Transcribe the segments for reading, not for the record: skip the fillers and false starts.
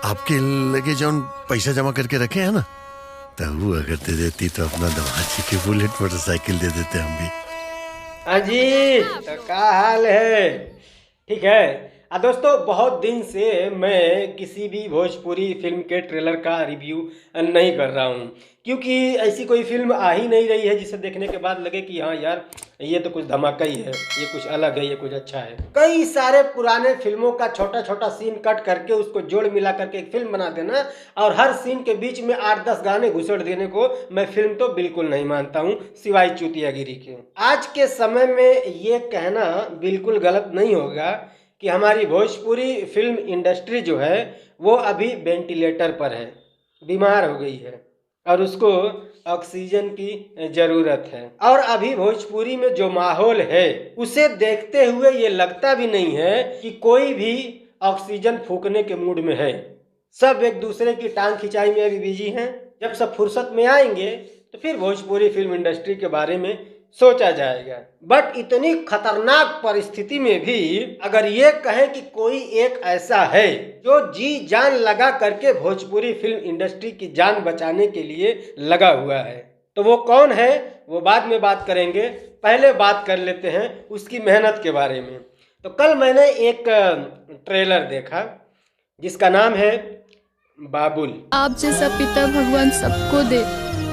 आपके लगे जौन पैसा जमा करके रखे हैं ना, तब अगर दे देती तो अपना दमाची की बुलेट मोटरसाइकिल दे देते हम भी। हाँ जी, तो क्या हाल है? ठीक है। दोस्तों, बहुत दिन से मैं किसी भी भोजपुरी फिल्म के ट्रेलर का रिव्यू नहीं कर रहा हूँ, क्योंकि ऐसी कोई फिल्म आ ही नहीं रही है जिसे देखने के बाद लगे कि हाँ यार, ये तो कुछ धमाका ही है, ये कुछ अलग है, ये कुछ अच्छा है। कई सारे पुराने फिल्मों का छोटा छोटा सीन कट करके उसको जोड़ मिला करके एक फिल्म बना देना और हर सीन के बीच में 8-10 गाने घुसेड़ देने को मैं फिल्म तो बिल्कुल नहीं मानता हूँ, सिवाय चूतियागिरी के। आज के समय में ये कहना बिल्कुल गलत नहीं होगा कि हमारी भोजपुरी फिल्म इंडस्ट्री जो है वो अभी वेंटिलेटर पर है, बीमार हो गई है और उसको ऑक्सीजन की ज़रूरत है। और अभी भोजपुरी में जो माहौल है उसे देखते हुए ये लगता भी नहीं है कि कोई भी ऑक्सीजन फूकने के मूड में है। सब एक दूसरे की टांग खिंचाई में अभी बिजी हैं। जब सब फुर्सत में आएंगे तो फिर भोजपुरी फिल्म इंडस्ट्री के बारे में सोचा जाएगा। बट इतनी खतरनाक परिस्थिति में भी अगर ये कहें कि कोई एक ऐसा है जो जी जान लगा करके भोजपुरी फिल्म इंडस्ट्री की जान बचाने के लिए लगा हुआ है, तो वो कौन है वो बाद में बात करेंगे। पहले बात कर लेते हैं उसकी मेहनत के बारे में। तो कल मैंने एक ट्रेलर देखा जिसका नाम है बाबुल। आप जैसा पिता भगवान सबको दे,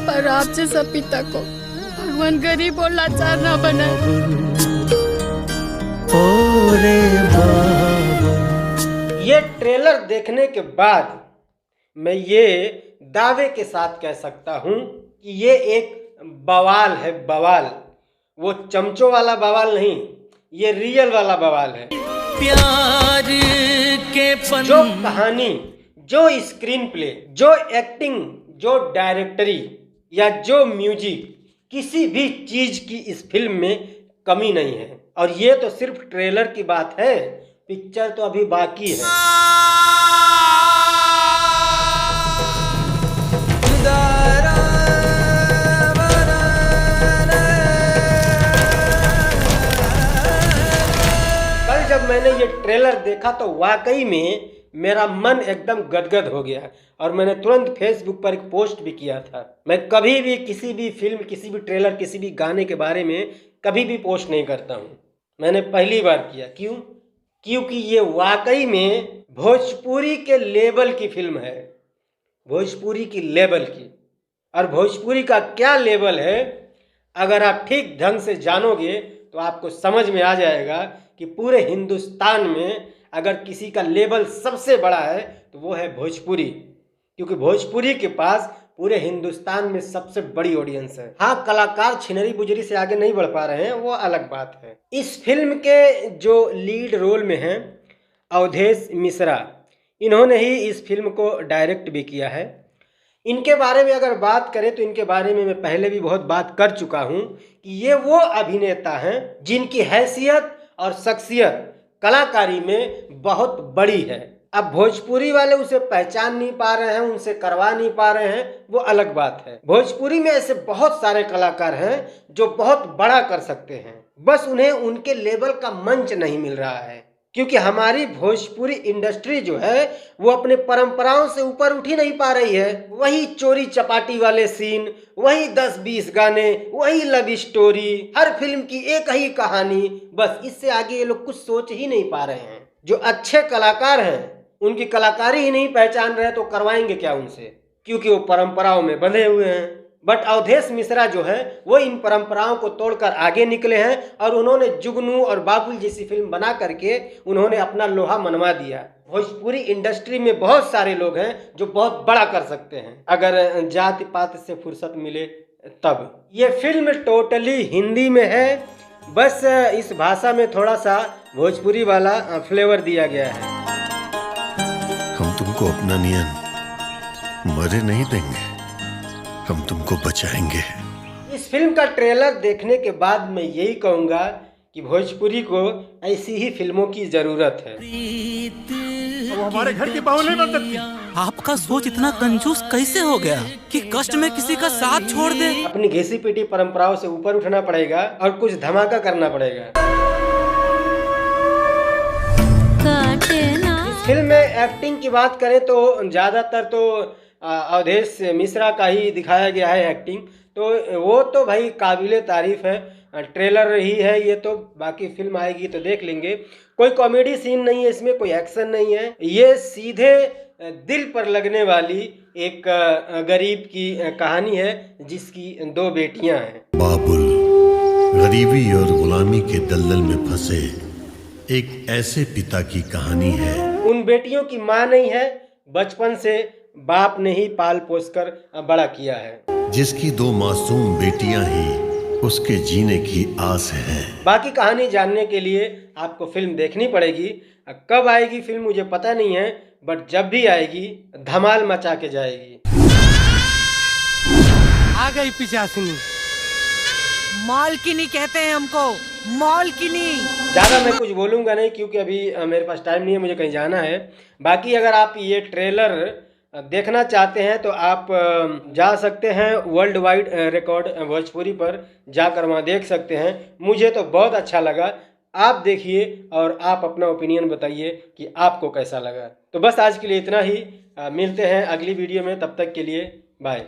पर आप जैसा पिता को भगवान गरीब और लाचार ना बनाए। ये ट्रेलर देखने के बाद मैं ये दावे के साथ कह सकता हूँ कि ये एक बवाल है, बवाल। वो चमचों वाला बवाल नहीं, ये रियल वाला बवाल है। प्यार के जो कहानी, जो स्क्रीन प्ले, जो एक्टिंग, जो डायरेक्टरी या जो म्यूजिक, किसी भी चीज की इस फिल्म में कमी नहीं है। और ये तो सिर्फ ट्रेलर की बात है, पिक्चर तो अभी बाकी है। कल जब मैंने ये ट्रेलर देखा तो वाकई में मेरा मन एकदम गदगद हो गया और मैंने तुरंत फेसबुक पर एक पोस्ट भी किया था। मैं कभी भी किसी भी फिल्म, किसी भी ट्रेलर, किसी भी गाने के बारे में कभी भी पोस्ट नहीं करता हूँ। मैंने पहली बार किया। क्यों? क्योंकि ये वाकई में भोजपुरी के लेवल की फिल्म है, भोजपुरी की लेवल की। और भोजपुरी का क्या लेवल है अगर आप ठीक ढंग से जानोगे तो आपको समझ में आ जाएगा कि पूरे हिंदुस्तान में अगर किसी का लेवल सबसे बड़ा है तो वो है भोजपुरी, क्योंकि भोजपुरी के पास पूरे हिंदुस्तान में सबसे बड़ी ऑडियंस है। हाँ, कलाकार छिनरी बुजरी से आगे नहीं बढ़ पा रहे हैं, वो अलग बात है। इस फिल्म के जो लीड रोल में हैं अवधेश मिश्रा, इन्होंने ही इस फिल्म को डायरेक्ट भी किया है। इनके बारे में अगर बात करें तो इनके बारे में मैं पहले भी बहुत बात कर चुका हूँ कि ये वो अभिनेता हैं जिनकी हैसियत और शख्सियत कलाकारी में बहुत बड़ी है। अब भोजपुरी वाले उसे पहचान नहीं पा रहे हैं, उनसे करवा नहीं पा रहे हैं, वो अलग बात है। भोजपुरी में ऐसे बहुत सारे कलाकार हैं जो बहुत बड़ा कर सकते हैं, बस उन्हें उनके लेवल का मंच नहीं मिल रहा है। क्योंकि हमारी भोजपुरी इंडस्ट्री जो है वो अपने परंपराओं से ऊपर उठ ही नहीं पा रही है। वही चोरी चपाटी वाले सीन, वही 10-20 गाने, वही लव स्टोरी, हर फिल्म की एक ही कहानी, बस इससे आगे ये लोग कुछ सोच ही नहीं पा रहे हैं। जो अच्छे कलाकार हैं उनकी कलाकारी ही नहीं पहचान रहे तो करवाएंगे क्या उनसे, क्योंकि वो परंपराओं में बंधे हुए हैं। बट अवधेश मिश्रा जो है वो इन परंपराओं को तोड़कर आगे निकले हैं और उन्होंने जुगनू और बाबुल जैसी फिल्म बना करके उन्होंने अपना लोहा मनवा दिया। भोजपुरी इंडस्ट्री में बहुत सारे लोग हैं जो बहुत बड़ा कर सकते हैं अगर जाति पात से फुर्सत मिले तब। ये फिल्म टोटली हिंदी में है, बस इस भाषा में थोड़ा सा भोजपुरी वाला फ्लेवर दिया गया है। हम तुमको अपना नियन मरे नहीं देंगे, हम तुमको बचाएंगे। इस फिल्म का ट्रेलर देखने के बाद मैं यही कहूँगा कि भोजपुरी को ऐसी ही फिल्मों की जरूरत है। वो हमारे घर की बाहुले न करती। आपका सोच इतना कंजूस कैसे हो गया कि कष्ट में किसी का साथ छोड़ दे? अपनी घिसी पीटी परंपराओं से ऊपर उठना पड़ेगा और कुछ धमाका करना पड़ेगा। फिल्म में एक्टिंग की बात करें तो ज़्यादातर तो अवधेश मिश्रा का ही दिखाया गया है एक्टिंग, तो वो तो भाई काबिले तारीफ है। ट्रेलर ही है ये, तो बाकी फिल्म आएगी तो देख लेंगे। कोई कॉमेडी सीन नहीं है इसमें, कोई एक्शन नहीं है, ये सीधे दिल पर लगने वाली एक गरीब की कहानी है जिसकी 2 बेटियां हैं। बाबुल गरीबी और गुलामी के दलदल में फंसे एक ऐसे पिता की कहानी है। उन बेटियों की माँ नहीं है, बचपन से बाप ने ही पाल पोस कर बड़ा किया है, जिसकी 2 मासूम बेटियां ही उसके जीने की आस है। बाकी कहानी जानने के लिए आपको फिल्म देखनी पड़ेगी। कब आएगी फिल्म मुझे पता नहीं है, बट जब भी आएगी धमाल मचा के जाएगी। आ गई पिशाचिनी। मालकिनी कहते हैं हमको, मालकिनी। ज़्यादा मैं कुछ बोलूँगा नहीं क्योंकि अभी मेरे पास टाइम नहीं है, मुझे कहीं जाना है। बाकी अगर आप ये ट्रेलर देखना चाहते हैं तो आप जा सकते हैं वर्ल्ड वाइड रिकॉर्ड भोजपुरी पर, जाकर वहाँ देख सकते हैं। मुझे तो बहुत अच्छा लगा, आप देखिए और आप अपना ओपिनियन बताइए कि आपको कैसा लगा। तो बस आज के लिए इतना ही, मिलते हैं अगली वीडियो में, तब तक के लिए बाय।